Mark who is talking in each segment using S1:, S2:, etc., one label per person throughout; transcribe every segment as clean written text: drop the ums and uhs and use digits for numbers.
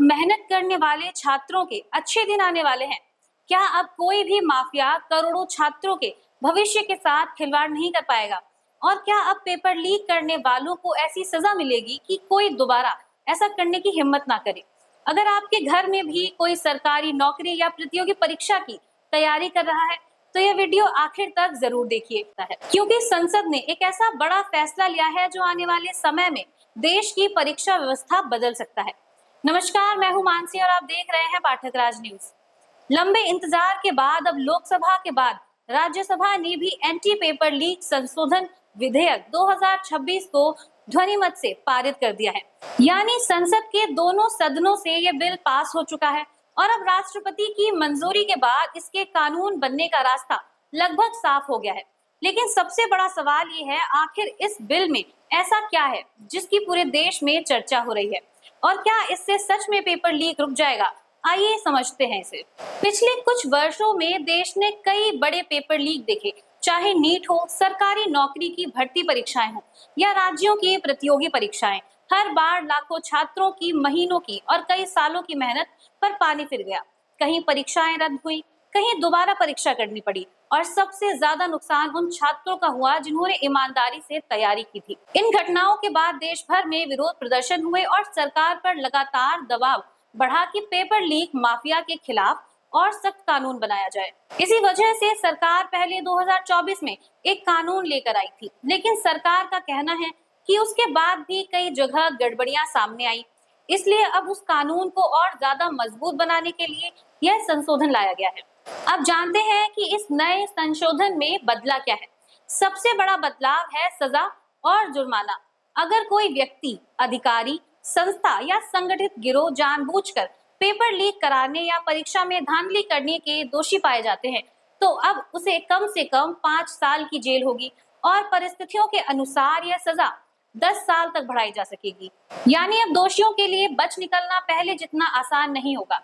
S1: मेहनत करने वाले छात्रों के अच्छे दिन आने वाले हैं। क्या अब कोई भी माफिया करोड़ों छात्रों के भविष्य के साथ खिलवाड़ नहीं कर पाएगा? और क्या अब पेपर लीक करने वालों को ऐसी सजा मिलेगी कि कोई दोबारा ऐसा करने की हिम्मत ना करे? अगर आपके घर में भी कोई सरकारी नौकरी या प्रतियोगी परीक्षा की तैयारी कर रहा है, तो यह वीडियो आखिर तक जरूर देखिए, क्योंकि संसद ने एक ऐसा बड़ा फैसला लिया है जो आने वाले समय में देश की परीक्षा व्यवस्था बदल सकता है। नमस्कार, मैं हूं मानसी और आप देख रहे हैं पाठक राज न्यूज। लंबे इंतजार के बाद अब लोकसभा के बाद राज्यसभा ने भी एंटी पेपर लीक संशोधन विधेयक 2026 को ध्वनिमत से पारित कर दिया है। यानी संसद के दोनों सदनों से ये बिल पास हो चुका है और अब राष्ट्रपति की मंजूरी के बाद इसके कानून बनने का रास्ता लगभग साफ हो गया है। लेकिन सबसे बड़ा सवाल ये है, आखिर इस बिल में ऐसा क्या है जिसकी पूरे देश में चर्चा हो रही है और क्या इससे सच में पेपर लीक रुक जाएगा? आइए समझते हैं इसे। पिछले कुछ वर्षों में देश ने कई बड़े पेपर लीक देखे, चाहे नीट हो, सरकारी नौकरी की भर्ती परीक्षाएं हो या राज्यों की प्रतियोगी परीक्षाएं। हर बार लाखों छात्रों की महीनों की और कई सालों की मेहनत पर पानी फिर गया। कहीं परीक्षाएं रद्द हुई, कहीं दोबारा परीक्षा करनी पड़ी और सबसे ज्यादा नुकसान उन छात्रों का हुआ जिन्होंने ईमानदारी से तैयारी की थी। इन घटनाओं के बाद देश भर में विरोध प्रदर्शन हुए और सरकार पर लगातार दबाव बढ़ा कि पेपर लीक माफिया के खिलाफ और सख्त कानून बनाया जाए। इसी वजह से सरकार पहले 2024 में एक कानून लेकर आई थी, लेकिन सरकार का कहना है कि उसके बाद भी कई जगह गड़बड़ियां सामने आई। इसलिए अब उस कानून को और ज्यादा मजबूत बनाने के लिए यह संशोधन लाया गया है। अब जानते हैं कि इस नए संशोधन में बदला क्या है। सबसे बड़ा बदलाव है सजा और जुर्माना। अगर कोई व्यक्ति, अधिकारी, संस्था या संगठित गिरोह जानबूझकर पेपर लीक कराने या परीक्षा में धांधली करने के दोषी पाए जाते हैं, तो अब उसे कम से कम 5 साल की जेल होगी और परिस्थितियों के अनुसार यह सजा 10 साल तक बढ़ाई जा सकेगी। यानी अब दोषियों के लिए बच निकलना पहले जितना आसान नहीं होगा।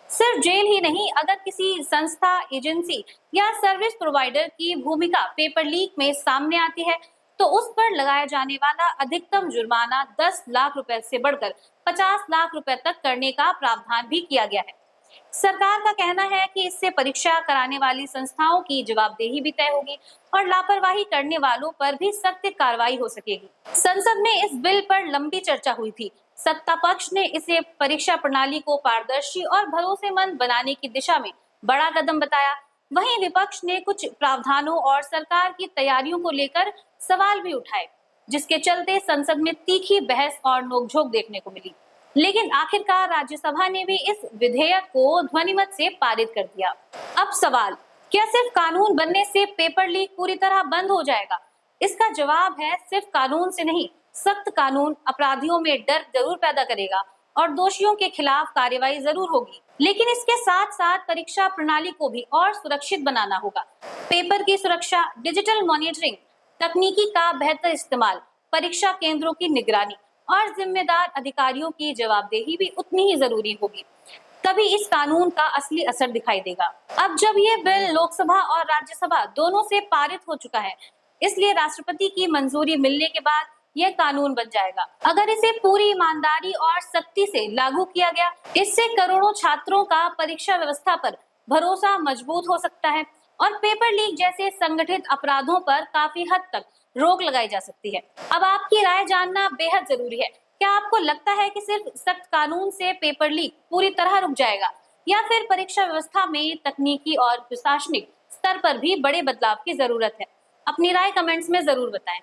S1: सिर्फ जेल ही नहीं, अगर किसी संस्था, एजेंसी या सर्विस प्रोवाइडर की भूमिका पेपर लीक में सामने आती है, तो उस पर लगाया जाने वाला अधिकतम जुर्माना 10 लाख रुपए से बढ़कर 50 लाख रुपए तक करने का प्रावधान भी किया गया है। सरकार का कहना है कि इससे परीक्षा कराने वाली संस्थाओं की जवाबदेही भी तय होगी और लापरवाही करने वालों पर भी सख्त कार्रवाई हो सकेगी। संसद में इस बिल पर लंबी चर्चा हुई थी। सत्ता पक्ष ने इसे परीक्षा प्रणाली को पारदर्शी और भरोसेमंद बनाने की दिशा में बड़ा कदम बताया। वहीं विपक्ष ने कुछ प्रावधानों और सरकार की तैयारियों को लेकर सवाल भी उठाए, जिसके चलते संसद में तीखी बहस और नोकझोंक देखने को मिली। लेकिन आखिरकार राज्यसभा ने भी इस विधेयक को ध्वनिमत से पारित कर दिया। अब सवाल, क्या सिर्फ कानून बनने से पेपर लीक पूरी तरह बंद हो जाएगा? इसका जवाब है, सिर्फ कानून से नहीं, सख्त कानून अपराधियों में डर जरूर पैदा करेगा और दोषियों के खिलाफ कार्रवाई जरूर होगी। लेकिन इसके साथ साथ परीक्षा प्रणाली को भी और सुरक्षित बनाना होगा। पेपर की सुरक्षा, डिजिटल मॉनिटरिंग, तकनीकी का बेहतर इस्तेमाल, परीक्षा केंद्रों की निगरानी और जिम्मेदार अधिकारियों की जवाबदेही भी उतनी ही जरूरी होगी। तभी इस कानून का असली असर दिखाई देगा। अब जब ये बिल लोकसभा और राज्यसभा दोनों से पारित हो चुका है, इसलिए राष्ट्रपति की मंजूरी मिलने के बाद यह कानून बन जाएगा। अगर इसे पूरी ईमानदारी और सख्ती से लागू किया गया, इससे करोड़ों छात्रों का परीक्षा व्यवस्था पर भरोसा मजबूत हो सकता है और पेपर लीक जैसे संगठित अपराधों पर काफी हद तक रोक लगाई जा सकती है। अब आपकी राय जानना बेहद जरूरी है। क्या आपको लगता है कि सिर्फ सख्त कानून से पेपर लीक पूरी तरह रुक जाएगा, या फिर परीक्षा व्यवस्था में तकनीकी और प्रशासनिक स्तर पर भी बड़े बदलाव की जरूरत है? अपनी राय कमेंट्स में जरूर बताएं।